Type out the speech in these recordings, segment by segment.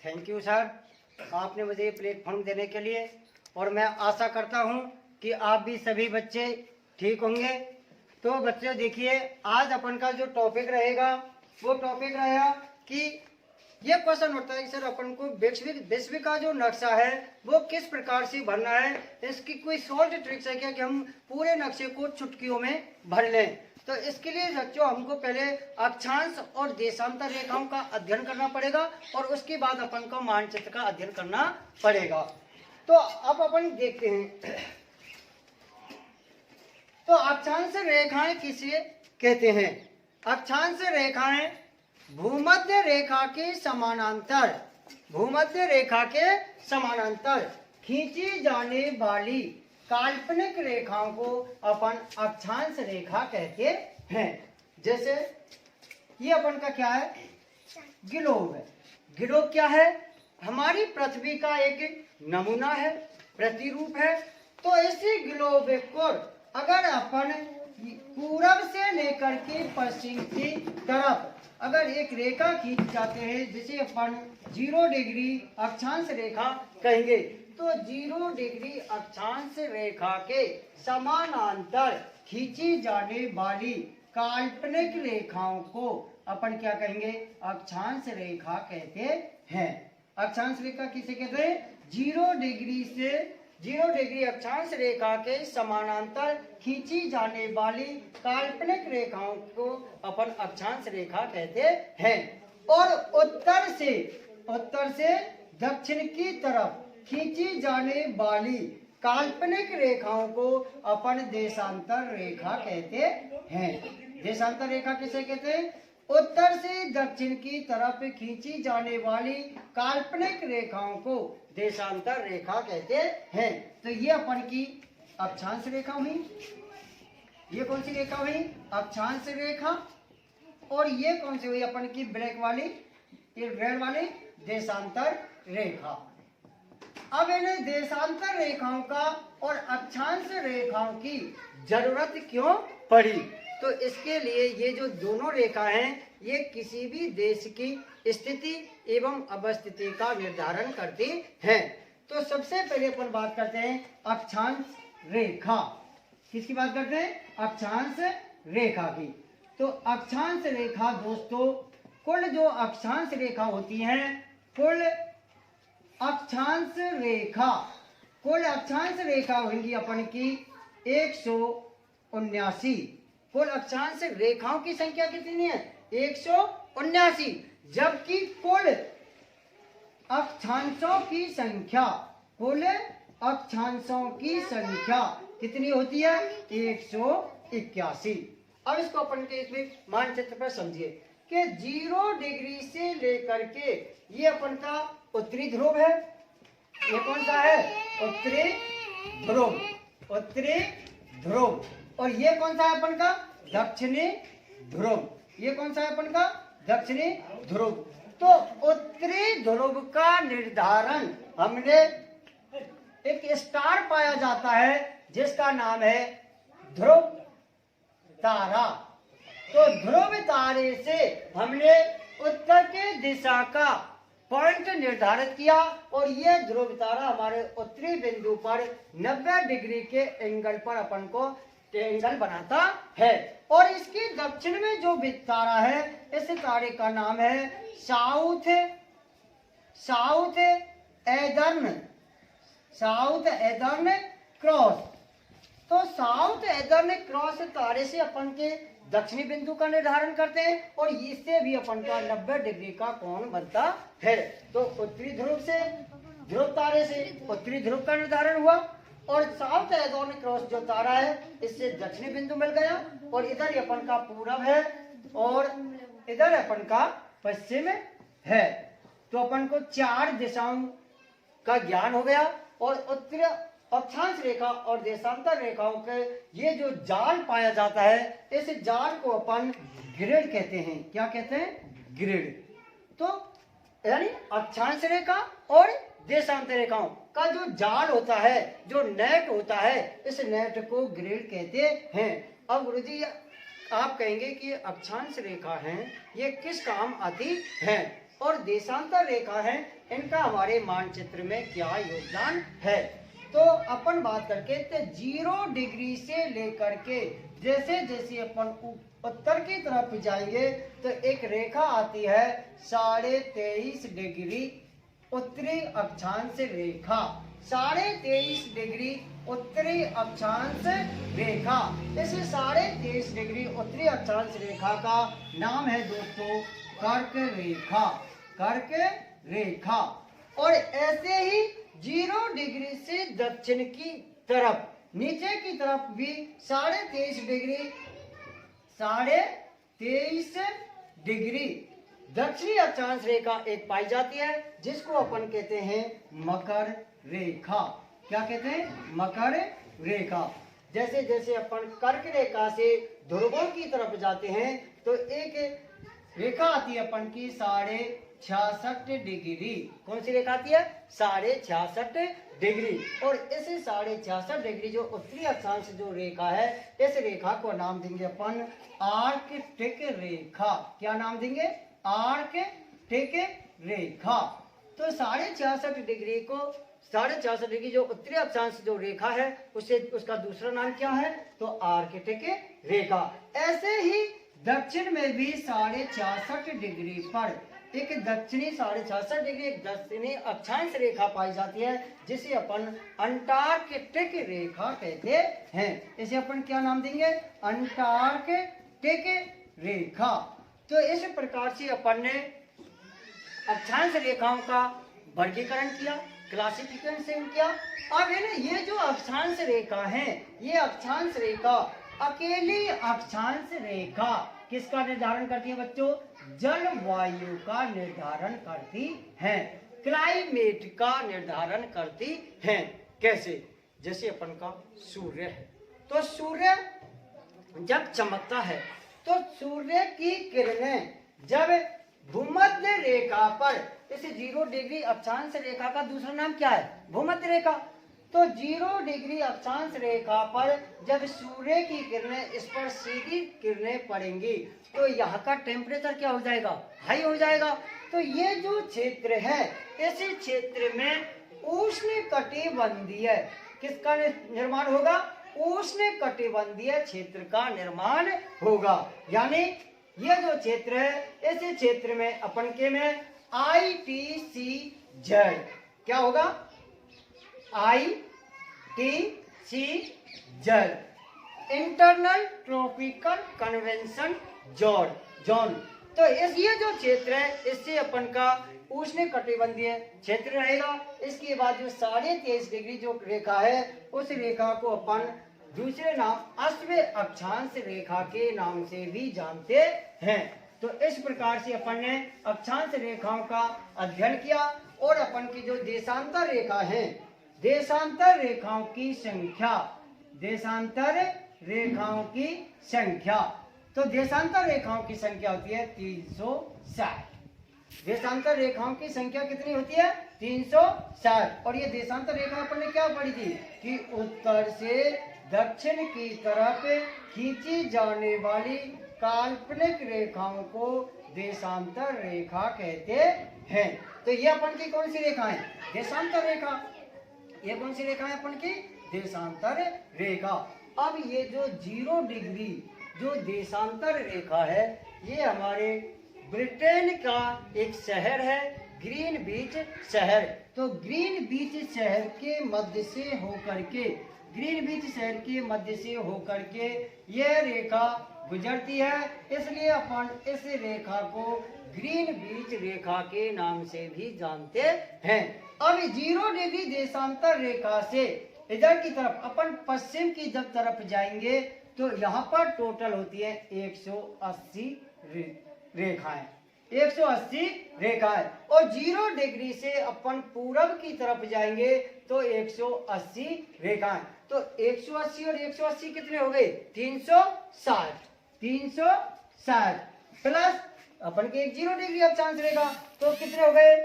Thank you sir, आपने मुझे ये प्लेटफॉर्म देने के लिए। और मैं आशा करता हूँ कि आप भी सभी बच्चे ठीक होंगे। तो बच्चे देखिए, आज अपन का जो टॉपिक रहेगा वो टॉपिक रहेगा कि ये क्वेश्चन होता है कि सर अपन को विश्व का जो नक्शा है वो किस प्रकार से भरना है, इसकी कोई शॉर्ट ट्रिक्स है क्या कि हम पूरे नक्शे को चुटकियों में भर लें। तो इसके लिए बच्चों हमको पहले अक्षांश और देशांतर रेखाओं का अध्ययन करना पड़ेगा और उसके बाद अपन को मानचित्र का अध्ययन करना पड़ेगा। तो अब अपन देखते हैं, तो अक्षांश रेखाएं किसे कहते हैं? अक्षांश रेखाएं भूमध्य रेखा के समानांतर, भूमध्य रेखा के समानांतर खींची जाने वाली काल्पनिक रेखाओं को अपन अक्षांश रेखा कहते हैं। जैसे ये अपन का क्या है, ग्लोब है। ग्लोब क्या है? हमारी पृथ्वी का एक नमूना है, प्रतिरूप है। तो इसी ग्लोब को अगर अपन पूरब से लेकर के पश्चिम की तरफ अगर एक रेखा खींच जाते हैं, जिसे अपन 0 डिग्री अक्षांश रेखा कहेंगे, तो 0 डिग्री अक्षांश रेखा के समानांतर खींची जाने वाली काल्पनिक रेखाओं को अपन क्या कहेंगे? अक्षांश रेखा कहते हैं। अक्षांश रेखा किसे कहते हैं? 0 डिग्री अक्षांश रेखा के समानांतर खींची जाने वाली काल्पनिक रेखाओं को अपन अक्षांश रेखा कहते हैं। और उत्तर से दक्षिण की तरफ खींची जाने वाली काल्पनिक रेखाओं को अपन देशांतर रेखा कहते हैं। देशांतर रेखा किसे कहते हैं? उत्तर से दक्षिण की तरफ खींची जाने वाली काल्पनिक रेखाओं को देशांतर रेखा कहते हैं। तो ये अपन की अक्षांश रेखा हुई। ये कौन सी रेखा हुई? अक्षांश रेखा। और ये कौन सी हुई अपन की ब्लैक वाली, ये रेड वाली देशांतर रेखा। अब इन देशांतर रेखाओं का और अक्षांश रेखाओं की जरूरत क्यों पड़ी? तो इसके लिए ये जो दोनों रेखा हैं ये किसी भी देश की स्थिति एवं अवस्थिति का निर्धारण करती हैं। तो सबसे पहले अपन बात करते हैं अक्षांश रेखा। किसकी बात करते हैं? अक्षांश रेखा की। तो अक्षांश रेखा दोस्तों, कुल जो अक्षांश रेखा होती हैं, कुल अक्षांश रेखा होंगी अपन की 179। कुल अक्षांश रेखाओं की संख्या कितनी है? 179। जबकि कुल अक्षांशों की संख्या कितनी होती है? 181। अब इसको अपन के इसमें मानचित्र पर समझिए कि 0 डिग्री से लेकर के ये अपन का उत्तरी ध्रुव है। ये कौन सा है? उत्तरी ध्रुव। और ये कौन सा है अपन का? दक्षिणी ध्रुव। ये कौन सा है अपन का? दक्षिणी ध्रुव। तो उत्तरी ध्रुव का निर्धारण हमने एक स्टार पाया जाता है जिसका नाम है ध्रुव तारा। तो ध्रुव तारे से हमने उत्तर के दिशा का पॉइंट निर्धारित किया और ये ध्रुव तारा हमारे उत्तरी बिंदु पर 90 डिग्री के एंगल पर अपन को एंगल बनाता है। और इसके दक्षिण में जो तारा है, इस तारे का नाम है साउथ एदर्न क्रॉस। तो साउथ एदर्न क्रॉस तारे से अपन के दक्षिणी बिंदु का निर्धारण करते हैं और इससे भी अपन का 90 डिग्री का कोण बनता है। तो उत्तरी ध्रुव से, ध्रुव तारे से उत्तरी ध्रुव का निर्धारण हुआ और साउथ एदर्न क्रॉस जो तारा है इससे दक्षिणी बिंदु मिल गया और इधर अपन का पूरब है और इधर अपन का पश्चिम है। तो अपन को 4 दिशाओं का ज्ञान हो गया और उत्तरी अक्षांश रेखा और देशांतर रेखाओं के ये जो जाल पाया जाता है, इस जाल को अपन ग्रिड कहते हैं। क्या कहते हैं? ग्रिड। तो यानी अक्षांश रेखा और देशांतर रेखाओं का जो जाल होता है, जो नेट होता है, इस नेट को ग्रिड कहते हैं। अब गुरुजी आप कहेंगे कि अक्षांश रेखा है, ये किस काम आती है और देशांतर रेखा है, इनका हमारे मानचित्र में क्या योगदान है। तो अपन बात करके तो 0 डिग्री से लेकर के जैसे जैसे अपन उत्तर की तरफ जाएंगे तो एक रेखा आती है 23.5 डिग्री उत्तरी अक्षांश रेखा। 23.5 डिग्री उत्तरी अक्षांश रेखा। इस 23.5 डिग्री उत्तरी अक्षांश रेखा का नाम है दोस्तों कर्क रेखा। कर्क रेखा। और ऐसे ही 0 डिग्री से दक्षिण की तरफ नीचे की तरफ भी 23.5 डिग्री 23.5 डिग्री दक्षिणी अक्षांश रेखा एक पाई जाती है, जिसको अपन कहते हैं मकर रेखा। क्या कहते हैं? मकर रेखा। जैसे जैसे अपन कर्क रेखा से ध्रुवों की तरफ जाते हैं तो एक रेखा आती है अपन की 66.5 डिग्री। कौन सी रेखा आती है? 66.5 डिग्री। और इस 66.5 डिग्री जो उत्तरी अक्षांश जो रेखा है, इस रेखा को नाम देंगे अपन आर्कटिक रेखा। क्या नाम देंगे? आर्कटिक रेखा। तो 66.5 डिग्री को 66.5 डिग्री जो उत्तरी अक्षांश जो रेखा है उसे उसका दूसरा नाम क्या है? तो आर्कटिक रेखा। ऐसे ही दक्षिण में भी 66.5 डिग्री पर एक दक्षिणी 66.5 डिग्री एक दक्षिणी अक्षांश रेखा पाई जाती है, जिसे अपन अंटार्कटिक रेखा कहते हैं। इसे अपन क्या नाम देंगे? अंटार्कटिक रेखा। तो इस प्रकार से अपन ने अक्षांश रेखाओं का वर्गीकरण किया, क्लासिफिकेशन किया। अब है ना, ये जो अक्षांश रेखा है, ये अक्षांश रेखा अकेली अक्षांश रेखा किसका निर्धारण करती है बच्चों? जलवायु का निर्धारण करती है, क्लाइमेट का निर्धारण करती है। कैसे? जैसे अपन का सूर्य है, तो सूर्य जब चमकता है तो सूर्य की किरणें जब भूमध्य रेखा पर, इसे 0 डिग्री अक्षांश रेखा का दूसरा नाम क्या है? भूमध्य रेखा। तो 0 डिग्री अक्षांश रेखा पर जब सूर्य की किरणें इस पर सीधी किरणें पड़ेंगी तो यहाँ का टेम्परेचर क्या हो जाएगा? हाई हो जाएगा। तो ये जो क्षेत्र है, इस क्षेत्र में उष्ण कटिबंधीय किसका निर्माण होगा? उष्ण कटिबंधीय क्षेत्र का निर्माण होगा। यानी ये जो क्षेत्र है, इस क्षेत्र में अपन के में ITCZ क्या होगा? ITCZ internal tropical convention zone. तो इस ये जो क्षेत्र है, इससे अपन का उष्ण कटिबंधीय क्षेत्र रहेगा। इसके बाद जो 23.5 डिग्री जो रेखा है, उस रेखा को अपन दूसरे नाम अश्व अक्षांश रेखा के नाम से भी जानते हैं। तो इस प्रकार से अपन ने अक्षांश रेखाओं का अध्ययन किया। और अपन की जो देशांतर रेखा है, देशांतर रेखाओं की संख्या, देशांतर रेखाओं की संख्या, तो देशांतर रेखाओं की संख्या होती है 360। देशांतर रेखाओं की संख्या कितनी होती है? 360। और ये देशांतर रेखा अपन ने क्या पढ़ी थी कि उत्तर से दक्षिण की तरफ खींची जाने वाली काल्पनिक रेखाओं को देशांतर रेखा कहते हैं। तो ये अपन की कौन सी रेखा है? देशांतर रेखा। ये कौन सी रेखा है अपन की? देशांतर रेखा। अब ये जो 0 डिग्री जो देशांतर रेखा है, ये हमारे ब्रिटेन का एक शहर है, ग्रीन बीच शहर। तो ग्रीन बीच शहर के मध्य से होकर के, ग्रीन बीच शहर के मध्य से होकर के यह रेखा गुजरती है, इसलिए अपन इस रेखा को ग्रीन बीच रेखा के नाम से भी जानते हैं। अब 0 डिग्री देशांतर रेखा से इधर की तरफ अपन पश्चिम की जब तरफ जाएंगे तो यहाँ पर टोटल होती है 180 रेखाएं, 180 रेखाएं। और 0 डिग्री से अपन पूरब की तरफ जाएंगे तो 180 रेखाएं। तो 180 और 180 कितने हो गए? 360। 360 प्लस अपन के 0 डिग्री अक्षांश रेखा, तो कितने हो गए?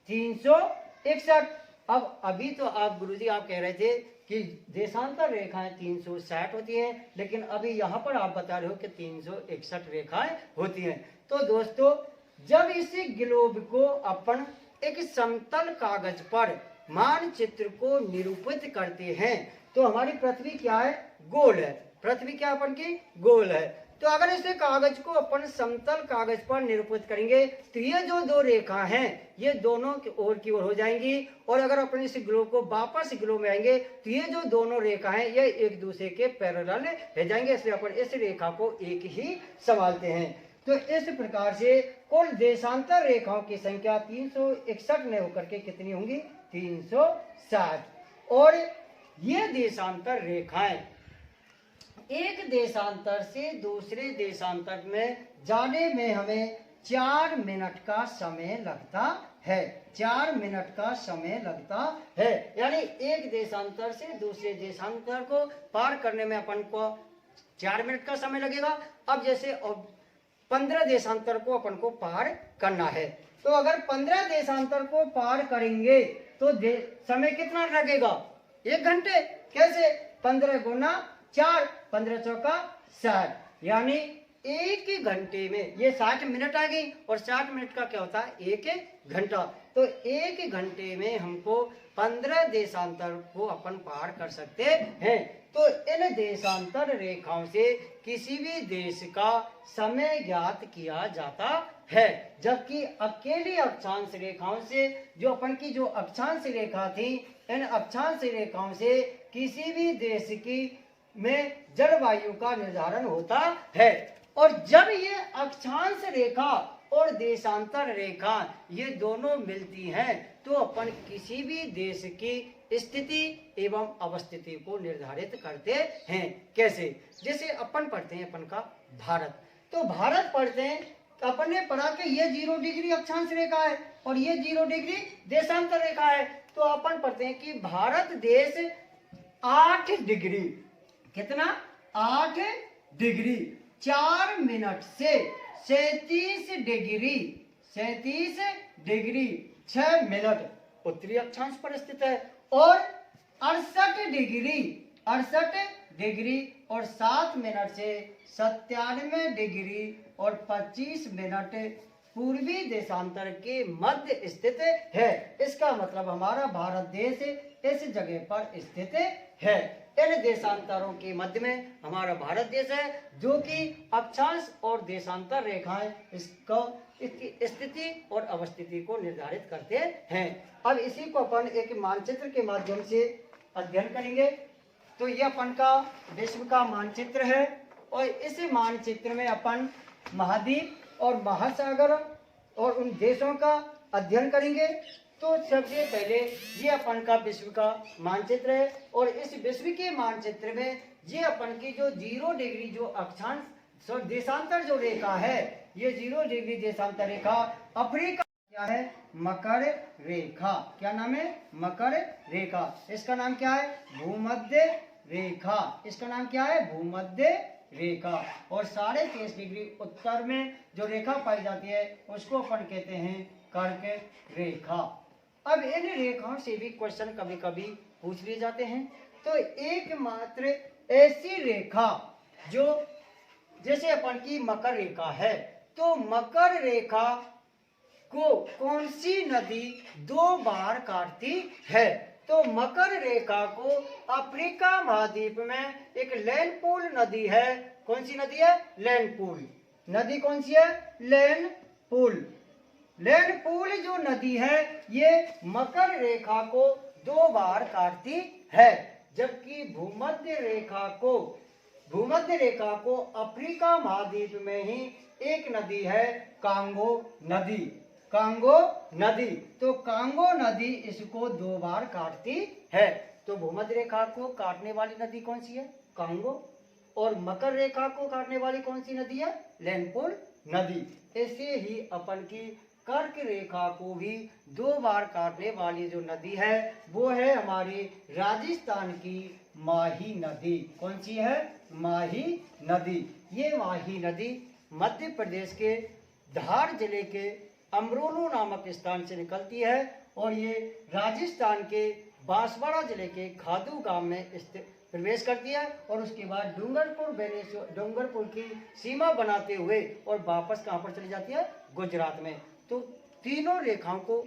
361। अब अभी तो आप गुरुजी आप कह रहे थे कि देशांतर रेखाएं 360 होती हैं, लेकिन अभी यहाँ पर आप बता रहे हो कि 361 रेखाएं होती हैं। तो दोस्तों जब इस ग्लोब को अपन एक समतल कागज पर मानचित्र को निरूपित करते हैं तो हमारी पृथ्वी क्या है, गोल है। पृथ्वी क्या अपन की गोल है। तो अगर इसे कागज को अपन समतल कागज पर निरूपित करेंगे तो ये जो दो रेखा हैं ये दोनों की ओर हो जाएंगी, और अगर अपन इस ग्लोब को वापस ग्लोब में आएंगे तो ये जो दोनों रेखा हैं ये एक दूसरे के पैरेलल रह जाएंगे, इसलिए अपन इस रेखा को एक ही संभालते हैं। तो इस प्रकार से कुल देशांतर रेखाओं की संख्या 361 न होकर के कितनी होंगी, 360। और ये देशांतर रेखाएं एक देशांतर से दूसरे देशांतर में जाने में हमें 4 मिनट का समय लगता है। 4 मिनट का समय लगता है, यानी एक देशांतर से दूसरे देशांतर को पार करने में अपन को 4 मिनट का समय लगेगा। अब जैसे 15 देशांतर को अपन को पार करना है, तो अगर 15 देशांतर को पार करेंगे तो समय कितना लगेगा, 1 घंटे। कैसे, 15 गुना 4, 15 चौका 60, यानी 1 घंटे में ये 60 मिनट आ गई, और 60 मिनट का क्या होता है, 1 घंटा। तो 1 घंटे में हमको 15 देशांतर को अपन पार कर सकते हैं। तो इन देशांतर रेखाओं से किसी भी देश का समय ज्ञात किया जाता है, जबकि अकेली अक्षांश रेखाओं से जो अपन की जो अक्षांश रेखा थी, इन अक्षांश रेखाओं से किसी भी देश की में जलवायु का निर्धारण होता है। और जब ये अक्षांश रेखा और देशांतर रेखा ये दोनों मिलती हैं तो अपन किसी भी देश की स्थिति एवं अवस्थिति को निर्धारित करते हैं। कैसे, जैसे अपन पढ़ते हैं अपन का भारत, तो भारत पढ़ते हैं तो अपन ने पढ़ा कि ये 0 डिग्री अक्षांश रेखा है और ये 0 डिग्री देशांतर रेखा है। तो अपन पढ़ते हैं कि भारत देश 8 डिग्री, कितना, 8 डिग्री 4 मिनट से 37 डिग्री 6 मिनट उत्तरी अक्षांश पर स्थित है, और 68 डिग्री और 7 मिनट से 97 डिग्री और 25 मिनट पूर्वी देशांतर के मध्य स्थित है। इसका मतलब हमारा भारत देश इस जगह पर स्थित है। इन देशांतरों के मध्य में हमारा भारत देश है, जो कि अक्षांश और देशांतर रेखाएं इसकी स्थिति और अवस्थिति को निर्धारित करते हैं। अब इसी को अपन एक मानचित्र के माध्यम से अध्ययन करेंगे। तो ये अपन का विश्व का मानचित्र है, और इस मानचित्र में अपन महाद्वीप और महासागर और उन देशों का अध्ययन करेंगे। तो सबसे पहले ये अपन का विश्व का मानचित्र है, और इस विश्व के मानचित्र में ये अपन की जो 0 डिग्री जो अक्षांश देशांतर जो रेखा है, ये 0 डिग्री देशांतर रेखा अफ्रीका क्या है, मकर रेखा। क्या नाम है, मकर रेखा। इसका नाम क्या है, भूमध्य रेखा। इसका नाम क्या है, भूमध्य रेखा। और 23.5 डिग्री उत्तर में जो रेखा पाई जाती है उसको अपन कहते हैं कर्क रेखा। अब इन रेखाओं से भी क्वेश्चन कभी कभी पूछ लिए जाते हैं। तो एकमात्र ऐसी रेखा जो जैसे अपन की मकर रेखा है, तो मकर रेखा को कौन सी नदी 2 बार काटती है, तो मकर रेखा को अफ्रीका महाद्वीप में एक लैंडपूल नदी है। कौन सी नदी है, लैंडपूल नदी। कौन सी है, लैंडपूल। लैंडपूल जो नदी है ये मकर रेखा को 2 बार काटती है, जबकि भूमध्य रेखा को अफ्रीका महाद्वीप में ही एक नदी है, कांगो नदी। कांगो नदी, तो कांगो नदी इसको 2 बार काटती है। तो भूमध्य रेखा को काटने वाली नदी कौन सी है, कांगो, और मकर रेखा को काटने वाली कौन सी नदी है, लैंडपूल नदी। ऐसे ही अपन की कर्क रेखा को भी 2 बार काटने वाली जो नदी है वो है हमारी राजस्थान की माही नदी। कौन सी है, माही नदी। ये माही नदी मध्य प्रदेश के धार जिले के अमरोलू नामक स्थान से निकलती है, और ये राजस्थान के बांसवाड़ा जिले के खादू गांव में प्रवेश करती है और उसके बाद डूंगरपुर की सीमा बनाते हुए और वापस कहाँ पर चली जाती है, गुजरात में। तो तीनों रेखाओं को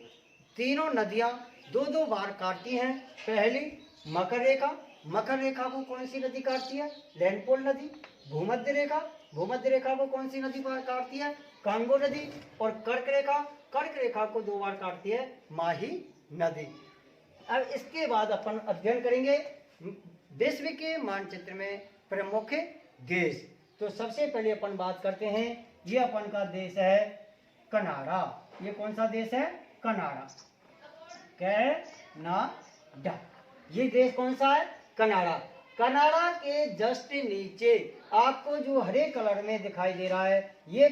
तीनों नदियां दो दो बार काटती हैं। पहली मकर रेखा, मकर रेखा को कौन सी नदी काटती है, लैंडपोल नदी। भूमध्य रेखा, भूमध्य रेखा को कौन सी नदी काटती है, कांगो नदी। और कर्क रेखा, कर्क रेखा को दो बार काटती है, माही नदी। अब इसके बाद अपन अध्ययन करेंगे विश्व के मानचित्र में प्रमुख देश। तो सबसे पहले अपन बात करते हैं, ये अपन का देश है कनाडा। ये कौन सा देश है, कनाडा, कनाडा। ये देश कौन सा है, कनाडा। कनाडा के जस्ट नीचे आपको जो हरे कलर में दिखाई दे रहा है, ये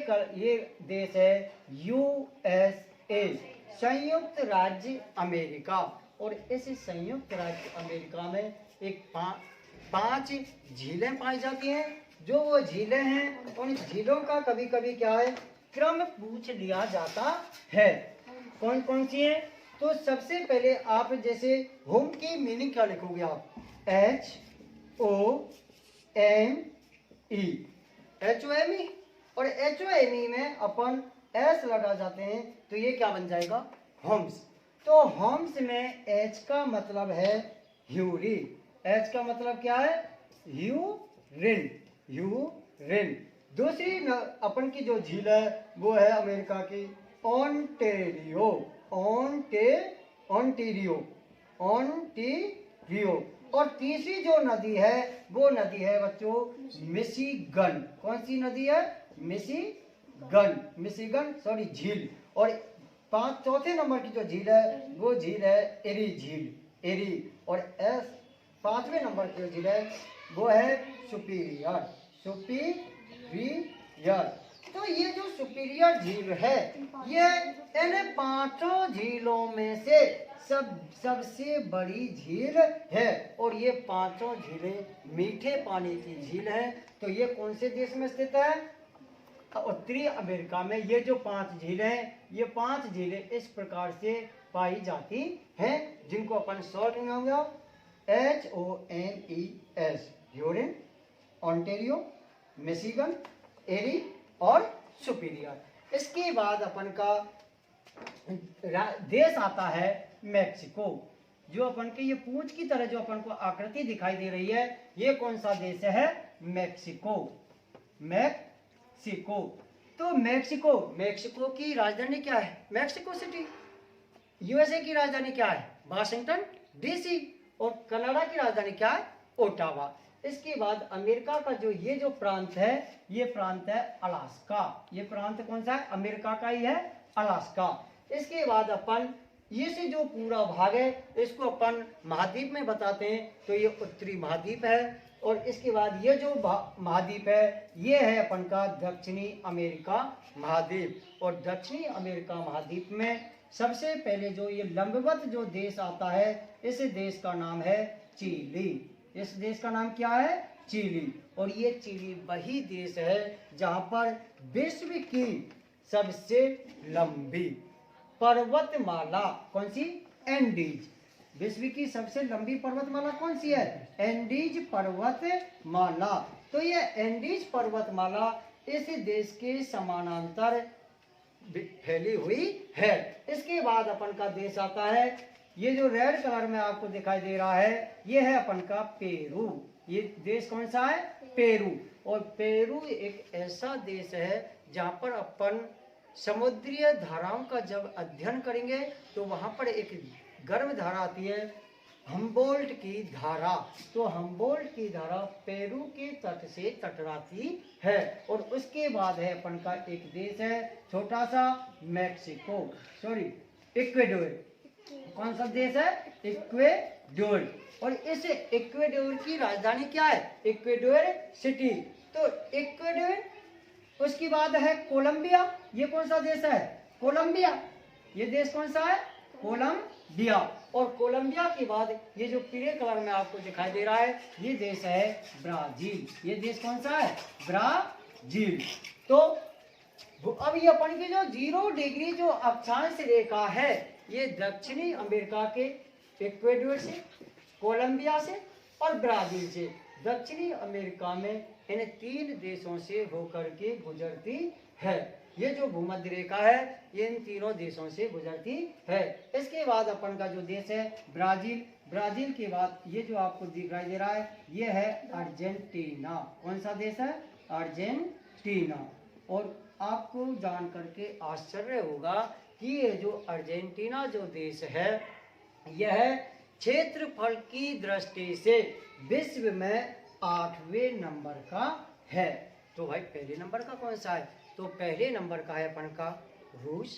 देश है यूएसए, संयुक्त राज्य अमेरिका। और इस संयुक्त राज्य अमेरिका में एक पांच झीलें पाई जाती हैं। जो वो झीलें हैं, उन झीलों का कभी कभी क्या है, क्रम पूछ लिया जाता है। कौन कौन सी हैं? तो सबसे पहले आप जैसे होम की मीनिंग क्या लिखोगे आप, HOME, HOME। और HOME में अपन S लगा जाते हैं तो ये क्या बन जाएगा, होम्स। तो होम्स में H का मतलब है ह्यूरी। H का मतलब क्या है, ह्यूरिन, ह्यूरिन। दूसरी अपन की जो झील है वो है अमेरिका की ओंटेरियो, ओंटेरियो। और तीसरी जो नदी है वो नदी है बच्चों मिशिगन। कौन सी नदी है, मिशिगन सॉरी झील। और चौथे नंबर की जो झील है वो झील है एरी झील, एरी। और पांचवें नंबर की जो झील है वो है सुपीरियर, सुपीरियर। तो ये जो सुपीरियर झील है, ये इन पांचों झीलों में से सबसे बड़ी झील है। और ये पांचों झीलें मीठे पानी की झील हैं। तो ये कौन से देश में स्थित है, उत्तरी अमेरिका में। ये जो पांच झीलें हैं, ये पांच झीलें इस प्रकार से पाई जाती हैं, जिनको अपन शॉर्ट में होगा HOMES, ह्यूरिन, ओंटेरियो, मिशिगन, एरी और सुपीरियर। इसके बाद अपन का देश आता है मैक्सिको। जो अपन के ये पूंछ की तरह जो अपन को आकृति दिखाई दे रही है, ये कौन सा देश है, मैक्सिको, मैक्सिको। तो मैक्सिको की राजधानी क्या है, मैक्सिको सिटी। यूएसए की राजधानी क्या है, वाशिंगटन डीसी। और कनाडा की राजधानी क्या है, ओटावा। इसके बाद अमेरिका का ये जो प्रांत है, ये प्रांत है अलास्का। ये प्रांत कौन सा है, अमेरिका का ही है, अलास्का। इसके बाद अपन ये से जो पूरा भाग है इसको अपन महाद्वीप में बताते हैं, तो ये उत्तरी महाद्वीप है। और इसके बाद ये जो महाद्वीप है ये है अपन का दक्षिणी अमेरिका महाद्वीप। और दक्षिणी अमेरिका महाद्वीप में सबसे पहले जो ये लंबवत जो देश आता है, इस देश का नाम है चिली। इस देश का नाम क्या है, चिली। और ये चिली वही देश है जहां पर विश्व की सबसे लंबी पर्वतमाला, कौन सी, एंडीज। विश्व की सबसे लंबी पर्वतमाला कौन सी है, एंडीज पर्वतमाला। तो ये एंडीज पर्वतमाला इस देश के समानांतर फैली हुई है। इसके बाद अपन का देश आता है, ये जो रेड कलर में आपको दिखाई दे रहा है, ये है अपन का पेरू। ये देश कौन सा है, पेरू। और पेरू एक ऐसा देश है जहां पर अपन समुद्रीय धाराओं का जब अध्ययन करेंगे तो वहां पर एक गर्म धारा आती है, हम्बोल्ट की धारा। तो हम्बोल्ट की धारा पेरू के तट से टकराती है। और उसके बाद है अपन का एक देश है छोटा सा, मैक्सिको, सॉरी इक्वेडोर। कौन सा देश है, इक्वेडोर। और इस इक्वेडोर की राजधानी क्या है, इक्वेडोर सिटी। तो इक्वेडोर, उसके बाद है कोलंबिया। ये कौन सा देश है, कोलंबिया। ये देश कौन सा है, कोलंबिया। और कोलंबिया के बाद ये जो पीले कलर में आपको दिखाई दे रहा है, ये देश है ब्राजील। ये देश कौन सा है, ब्राजील। तो अब ये अपन की जो 0 डिग्री जो अक्षांश रेखा है, ये दक्षिणी अमेरिका के इक्वेडोर से, कोलंबिया से और ब्राजील से। दक्षिणी अमेरिका में इन 3 देशों से होकर के गुजरती है। ये जो भूमध्य रेखा है ये इन तीनों देशों से गुजरती है। इसके बाद अपन का जो देश है ब्राजील, ब्राजील के बाद ये जो आपको दिखाई दे रहा है ये है अर्जेंटीना। कौन सा देश है? अर्जेंटीना। और आपको जान करके आश्चर्य होगा कि ये जो अर्जेंटीना जो देश है यह क्षेत्रफल की दृष्टि से विश्व में 8वें नंबर का है। तो भाई पहले नंबर का कौन सा है? तो पहले नंबर का है अपन का रूस,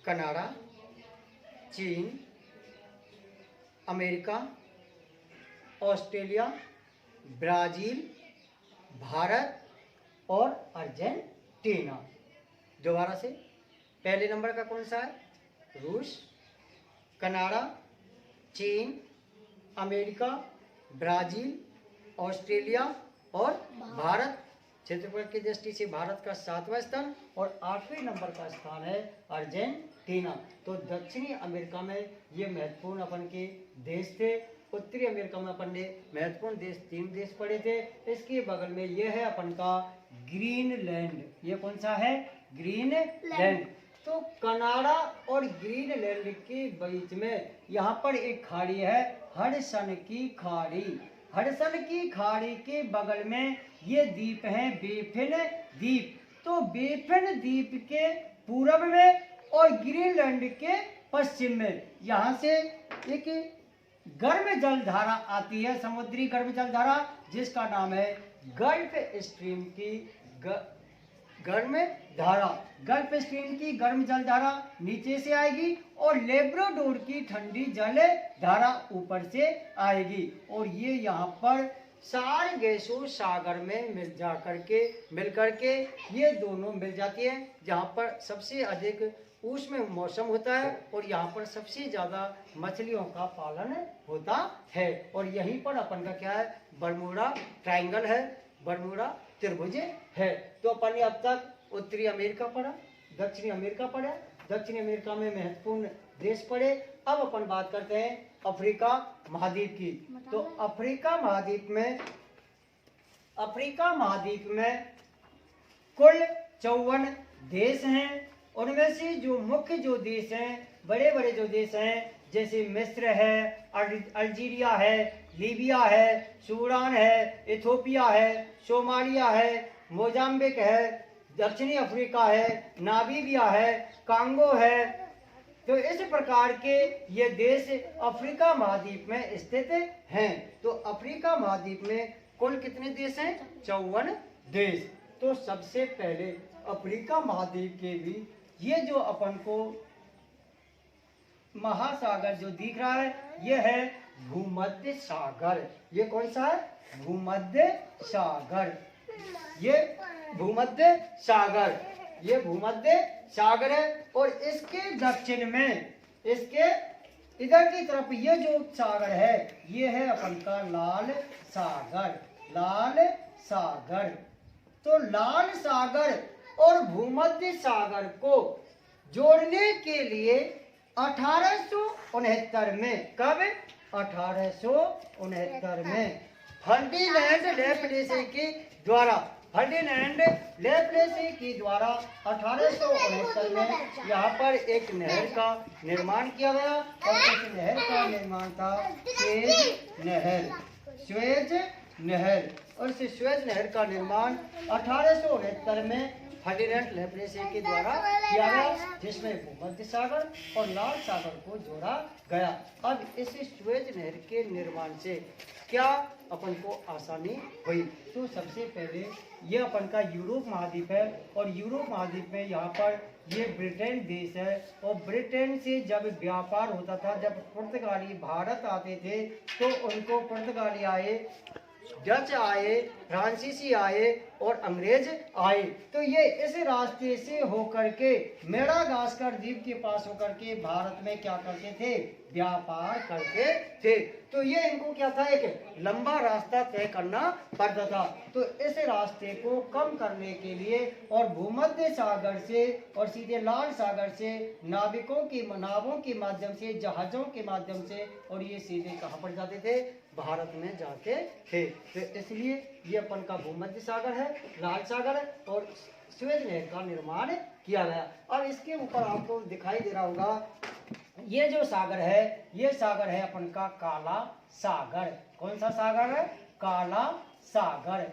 कनाडा, चीन, अमेरिका, ऑस्ट्रेलिया, ब्राजील, भारत और अर्जेंटीना। दोबारा से, पहले नंबर का कौन सा है? रूस, कनाडा, चीन, अमेरिका, ब्राजील, ऑस्ट्रेलिया और भारत। क्षेत्रफल की दृष्टि से भारत का 7वां स्थान और 8वें नंबर का स्थान है अर्जेंटीना। तो दक्षिणी अमेरिका में ये महत्वपूर्ण अपन के देश थे। उत्तरी अमेरिका में अपन ने महत्वपूर्ण देश 3 देश पढ़े थे। इसके बगल में ये है अपन का ग्रीनलैंड। ये कौन सा है? ग्रीनलैंड। तो कनाडा और ग्रीनलैंड के बीच में यहाँ पर एक खाड़ी है, हडसन की खाड़ी। हडसन की खाड़ी के बगल में ये द्वीप हैं बेफिन द्वीप। तो बेफिन द्वीप के पूर्व में और ग्रीनलैंड के पश्चिम में यहाँ से एक गर्म जलधारा आती है, समुद्री गर्म जलधारा, जिसका नाम है गल्फ स्ट्रीम की गर्म धारा। गल्फ स्ट्रीम की गर्म जलधारा नीचे से आएगी और लेब्राडोर की ठंडी जल धारा ऊपर से आएगी और ये यहाँ पर सारगेसो सागर में मिल करके ये दोनों मिल जाती है, जहाँ पर सबसे अधिक उष्ण मौसम होता है और यहाँ पर सबसे ज्यादा मछलियों का पालन होता है। और यहीं पर अपन का क्या है? बरमूडा ट्रायंगल है, बरमूडा त्रिभुज है। तो अपन ने अब तक उत्तरी अमेरिका पढ़ा, दक्षिणी अमेरिका पढ़ा, दक्षिणी अमेरिका में महत्वपूर्ण देश पढ़े। अब अपन बात करते हैं अफ्रीका महाद्वीप की। तो अफ्रीका महाद्वीप में कुल 54 देश हैं। उनमें से जो मुख्य जो देश हैं, बड़े बड़े जो देश हैं, जैसे मिस्र है, अल्जीरिया है, लीबिया है, सूडान है, इथोपिया है, सोमालिया है, मोजाम्बिक है, दक्षिणी अफ्रीका है, नामीबिया है, कांगो है। तो इस प्रकार के ये देश अफ्रीका महाद्वीप में स्थित हैं। तो अफ्रीका महाद्वीप में कुल कितने देश हैं? 54 देश। तो सबसे पहले अफ्रीका महाद्वीप के भी ये जो अपन को महासागर जो दिख रहा है ये है भूमध्य सागर। ये कौन सा है? भूमध्य सागर। ये भूमध्य सागर, ये भूमध्य सागर है। और इसके दक्षिण में, इसके इधर की तरफ ये जो सागर है ये है अपन का लाल सागर। लाल सागर। तो लाल सागर और भूमध्य सागर को जोड़ने के लिए 1869 में, कब? 1869 में फर्डिनेंड लेप्लेसी के द्वारा, फर्डिनेंड लेप्लेसी के द्वारा 1869 में यहाँ पर एक नहर का निर्माण किया गया। और इस नहर का निर्माण था स्वेज नहर। स्वेज नहर। और इस स्वेज नहर का निर्माण 1869 में फर्डिनेंड लेप्लेसी के द्वारा किया गया, जिसमें भूमध्य सागर और लाल सागर को जोड़ा गया। अब इस स्वेज नहर के निर्माण से क्या अपन को आसानी हुई? तो सबसे पहले ये अपन का यूरोप महाद्वीप है और यूरोप महाद्वीप में यहाँ पर ये ब्रिटेन देश है। और ब्रिटेन से जब व्यापार होता था, जब पुर्तगाली भारत आते थे तो उनको पुर्तगाली आए, डच आए फ्रांसीसी आए और अंग्रेज आए। तो ये इस रास्ते से होकर के मेडागास्कर द्वीप के पास होकर के भारत में क्या करते थे, व्यापार करते थे। तो ये इनको क्या था, एक लंबा रास्ता तय करना पड़ता था। तो इस रास्ते को कम करने के लिए और भूमध्य सागर से और सीधे लाल सागर से नावों के माध्यम से, जहाजों के माध्यम से, और ये सीधे कहाँ पर जाते थे, भारत में जाते थे। तो इसलिए ये अपन का भूमध्य सागर है, लाल सागर है और स्वेज नहर का निर्माण किया गया। अब इसके ऊपर आपको दिखाई दे रहा होगा, ये जो सागर है, ये सागर है अपन का काला सागर। कौन सा सागर है, काला सागर।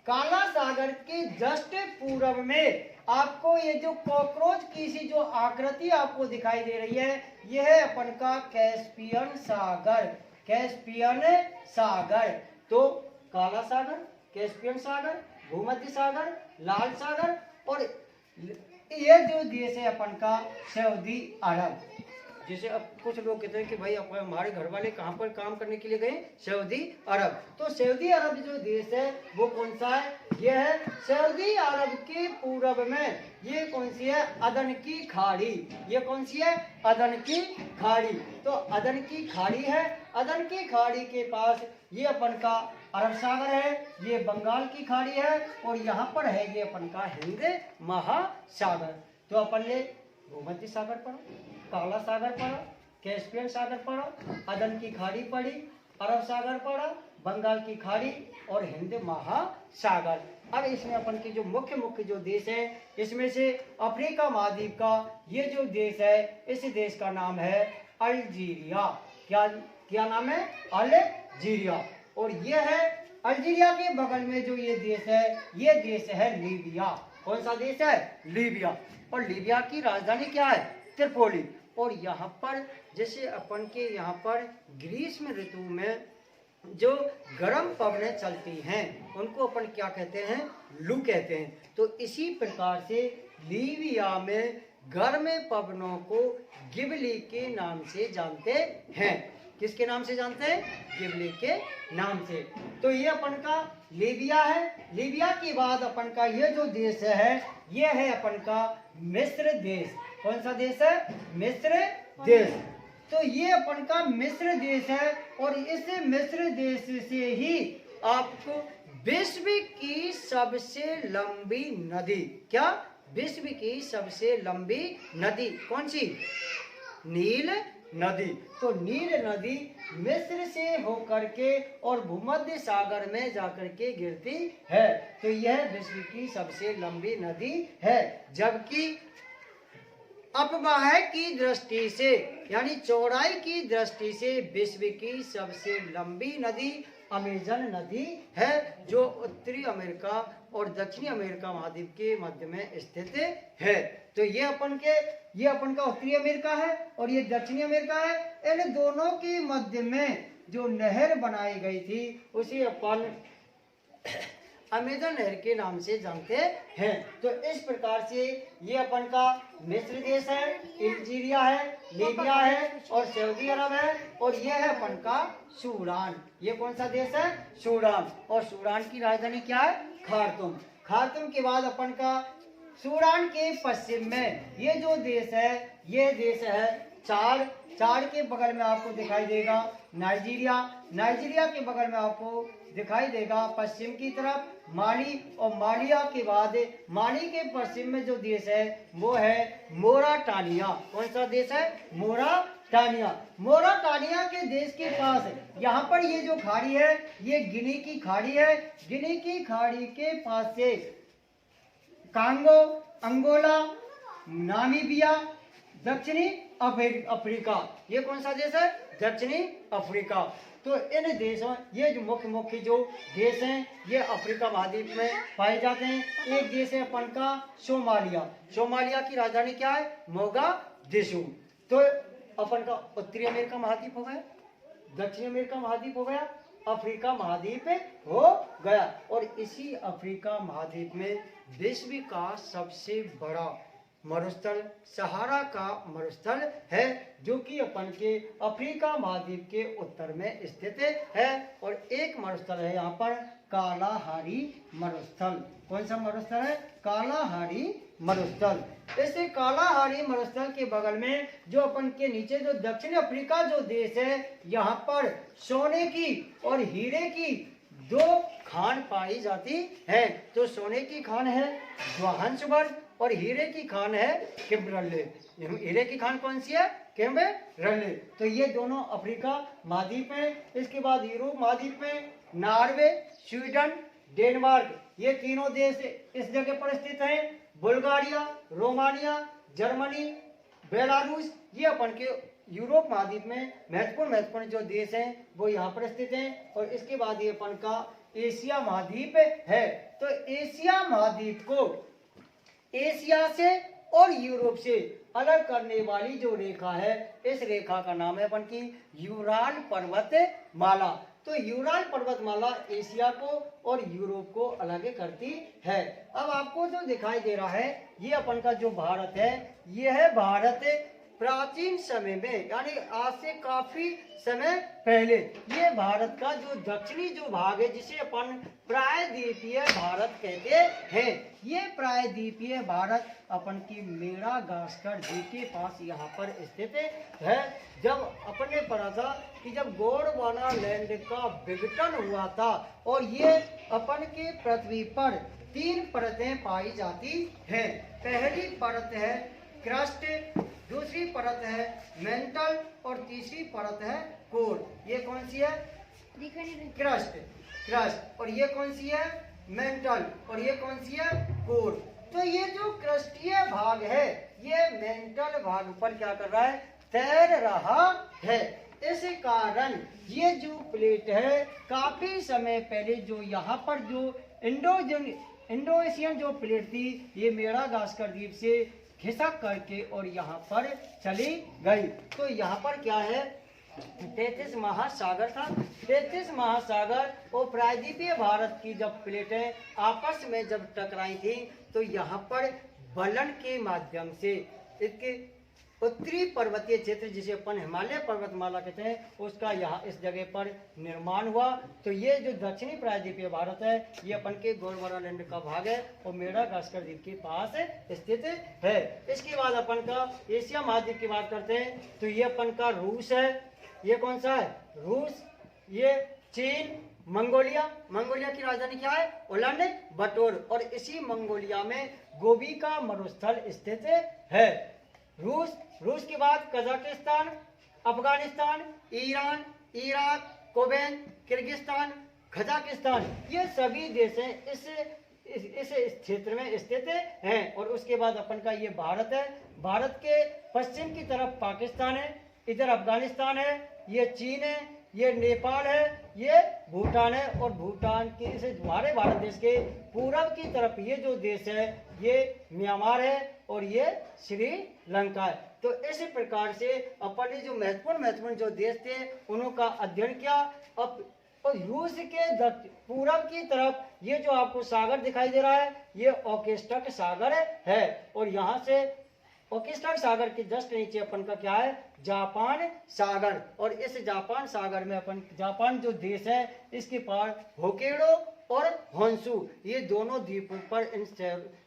काला सागर के जस्ट पूर्व में आपको ये जो कॉकरोच की सी जो आकृति आपको दिखाई दे रही है, यह है अपन का कैस्पियन सागर। कैस्पियन सागर। तो काला सागर, कैस्पियन सागर, भूमध्य सागर, लाल सागर, और ये जो देश है अपन का सऊदी अरब। जैसे अब कुछ लोग कहते हैं कि भाई हमारे घर वाले कहाँ पर काम करने के लिए गए, सऊदी अरब। तो सऊदी अरब जो देश है वो कौन सा है, ये है सऊदी अरब के पूर्व में। ये कौन सी है, अदन की खाड़ी। ये कौन सी है, अदन की खाड़ी। तो अदन की खाड़ी है, अदन की खाड़ी के पास ये अपन का अरब सागर है, ये बंगाल की खाड़ी है, और यहाँ पर है ये अपन का हिंद महासागर। तो अपन ने भूमध्य सागर पढ़ा, काला सागर पढ़ा, कैस्पियन सागर पढ़ा, अदन की खाड़ी पढ़ी, अरब सागर पढ़ा, बंगाल की खाड़ी और हिंद महासागर। अब इसमें अपन की जो मुख्य जो देश है, इसमें से अफ्रीका महाद्वीप का ये जो देश है, इस देश का नाम है अल्जीरिया। क्या नाम है, अल्जीरिया। और ये है अल्जीरिया के बगल में जो ये देश है, ये देश है लीबिया। कौन सा देश है, लीबिया। और लीबिया की राजधानी क्या है, त्रिपोली। और यहाँ पर जैसे अपन के यहाँ पर ग्रीष्म ऋतु में जो गर्म पवनें चलती हैं उनको अपन क्या कहते हैं, लू कहते हैं। तो इसी प्रकार से लीबिया में गर्म पवनों को गिबली के नाम से जानते हैं। किसके नाम से जानते हैं, गिबली के नाम से। तो ये अपन का लीबिया है। लीबिया के बाद अपन का ये जो देश है, ये है अपन का मिस्र देश। कौन सा देश है, मिस्र देश। तो ये अपन का मिस्र देश है, और इस मिस्र देश से ही आपको विश्व की सबसे लंबी नदी, क्या, विश्व की सबसे लंबी नदी कौन सी, नील नदी। तो नील नदी मिस्र से होकर के और भूमध्य सागर में जाकर के गिरती है। तो यह विश्व की सबसे लंबी नदी है। जबकि अपवाह की दृष्टि से यानी चौड़ाई की दृष्टि से विश्व की सबसे लंबी नदी अमेजन नदी है, जो उत्तरी अमेरिका और दक्षिणी अमेरिका महाद्वीप के मध्य में स्थित है। तो ये अपन का उत्तरी अमेरिका है और ये दक्षिणी अमेरिका है। इन दोनों के मध्य में जो नहर बनाई गई थी उसे अपन अमेजन नहर के नाम से जानते हैं। तो इस प्रकार से ये अपन का मिस्र देश है, अल्जीरिया है, लीबिया है और सऊदी अरब है, और ये है अपन का सूडान। ये कौन सा देश है, सूडान। और सूडान की राजधानी क्या है, खार्तूम। खार्तूम के बाद अपन का सूडान के पश्चिम में ये जो देश है, ये देश है चाड। चाड के बगल में आपको दिखाई देगा नाइजीरिया। नाइजीरिया के बगल में आपको दिखाई देगा पश्चिम की तरफ माली, और मालिया के बाद माली के पश्चिम में जो देश है वो है मोराटानिया। कौन सा देश है, मोराटानिया। मोराटानिया के देश के पास यहाँ पर ये जो खाड़ी है ये गिनी की खाड़ी है। गिनी की खाड़ी के पास से कांगो, अंगोला, नामीबिया, दक्षिणी अफ्रीका, ये कौन सा देश है, दक्षिणी अफ्रीका। तो इन देशों, ये जो मुख्य जो देश हैं ये अफ्रीका महाद्वीप में पाए जाते हैं। एक देश है अपन का सोमालिया। सोमालिया की राजधानी क्या है, मोगादिशु। तो अपन का उत्तरी अमेरिका महाद्वीप हो गया, दक्षिणी अमेरिका महाद्वीप हो गया, अफ्रीका महाद्वीप हो गया। और इसी अफ्रीका महाद्वीप में विश्व का सबसे बड़ा मरुस्थल सहारा का मरुस्थल है, जो कि अपन के अफ्रीका महाद्वीप के उत्तर में स्थित है। और एक मरुस्थल है यहाँ पर कालाहारी मरुस्थल। कौन सा मरुस्थल है? कालाहारी मरुस्थल। ऐसे कालाहारी मरुस्थल के बगल में जो अपन के नीचे जो दक्षिण अफ्रीका जो देश है, यहाँ पर सोने की और हीरे की दो खान पाई जाती है। तो सोने की खान है जोहान्सबर्ग और हीरे की खान है किम्बरले। हीरे की खान कौन सी है? किम्बरले। तो ये दोनों अफ्रीका महाद्वीप है। इसके बाद यूरोप महाद्वीप में नॉर्वे, स्वीडन, डेनमार्क, ये तीनों देश इस जगह पर स्थित हैं। बुल्गारिया, रोमानिया, जर्मनी, बेलारूस, ये अपन के यूरोप महाद्वीप में महत्वपूर्ण जो देश हैं वो यहाँ पर स्थित हैं। और इसके बाद ये अपन का एशिया महाद्वीप है। तो एशिया महाद्वीप को एशिया से और यूरोप से अलग करने वाली जो रेखा है, इस रेखा का नाम है अपन की यूराल पर्वतमाला। तो यूराल पर्वतमाला एशिया को और यूरोप को अलग करती है। अब आपको जो दिखाई दे रहा है, ये अपन का जो भारत है, ये है भारत प्राचीन समय में, यानी आज से काफी समय पहले, ये भारत का जो दक्षिणी जो भाग है, जिसे अपन प्रायद्वीपीय भारत कहते हैं। ये प्रायद्वीपीय भारत अपन की मेडागास्कर द्वीप के पास यहाँ पर स्थित है। जब अपन ने पढ़ा था कि जब गोंडवाना लैंड का विघटन हुआ था, और ये अपन के पृथ्वी पर 3 परतें पाई जाती हैं। पहली परत है क्रस्ट, दूसरी परत है मेंटल और तीसरी परत है कोर। ये कौन सी है? क्रस्ट। और ये कौन सी है? मेंटल। और ये कौन सी है? कोर। तो ये जो क्रस्टीय भाग है, ये मेंटल भाग पर क्या कर रहा है? तैर रहा है। इस कारण ये जो प्लेट है, काफी समय पहले जो यहाँ पर जो इंडो एशियन जो प्लेट थी, ये मेडागास्कर द्वीप से खिसक करके और यहाँ पर चली गई। तो यहाँ पर क्या है? 33 महासागर था। 33 महासागर और प्रायद्वीपीय भारत की जब प्लेटें आपस में जब टकराई थी, तो यहाँ पर बलन के माध्यम से इसके उत्तरी पर्वतीय क्षेत्र, जिसे अपन हिमालय पर्वतमाला कहते हैं, उसका यहाँ इस जगह पर निर्माण हुआ। तो ये जो दक्षिणी प्रायद्वीपीय भारत है, ये अपन के गोंडवाना लैंड का भाग है और मेडागास्कर द्वीप के पास स्थित है। इसके बाद अपन का एशिया महाद्वीप की बात करते हैं, तो ये अपन का रूस है। ये कौन सा है? रूस। ये चीन, मंगोलिया की राजधानी क्या है? उलान बटोर। और इसी मंगोलिया में गोबी का मरुस्थल स्थित है। रूस के बाद Kazakhstan, Afghanistan, Iran, Iraq, Kuwait, Kyrgyzstan, Kazakhstan, ये सभी देश हैं इस क्षेत्र में स्थित हैं। और उसके बाद अपन का ये भारत है। भारत के पश्चिम की तरफ पाकिस्तान है, इधर अफगानिस्तान है, ये चीन है, ये नेपाल है, ये भूटान है। और भूटान के इसे हमारे भारत देश के पूरब की तरफ ये जो देश है, ये म्यांमार है और ये श्रीलंका है। तो इस प्रकार से अपन ने जो महत्वपूर्ण जो देश थे, उनका अध्ययन किया। अब और रूस के पूरब की तरफ ये जो आपको सागर दिखाई दे रहा है, ये ओकेस्टक सागर है। और यहाँ से ओकेस्टक सागर के जस्ट नीचे अपन का क्या है? जापान सागर। और इस जापान सागर में अपन, जापान जो देश है, इसके पार होकेडो और होन्शु, ये दोनों द्वीपों पर, इन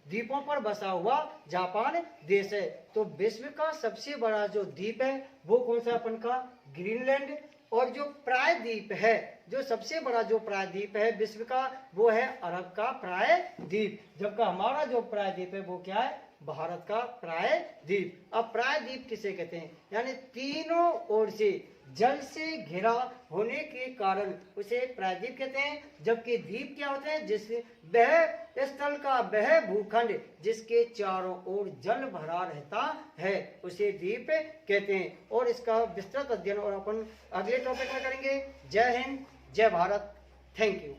द्वीपों पर बसा हुआ जापान देश है। तो विश्व का सबसे बड़ा जो द्वीप है वो कौन सा? अपन का ग्रीनलैंड। और जो प्रायद्वीप है, जो सबसे बड़ा जो प्रायद्वीप है विश्व का, वो है अरब का प्रायद्वीप। जबकि हमारा जो प्रायद्वीप है वो क्या है? भारत का प्रायद्वीप। अब प्रायद्वीप किसे कहते हैं? यानी तीनों ओर से जल से घिरा होने के कारण उसे प्रायद्वीप कहते हैं। जबकि द्वीप क्या होते हैं? जिससे वह स्थल का वह भूखंड जिसके चारों ओर जल भरा रहता है, उसे द्वीप कहते हैं। और इसका विस्तृत अध्ययन और अपन अगले टॉपिक में करेंगे। जय हिंद, जय भारत, थैंक यू।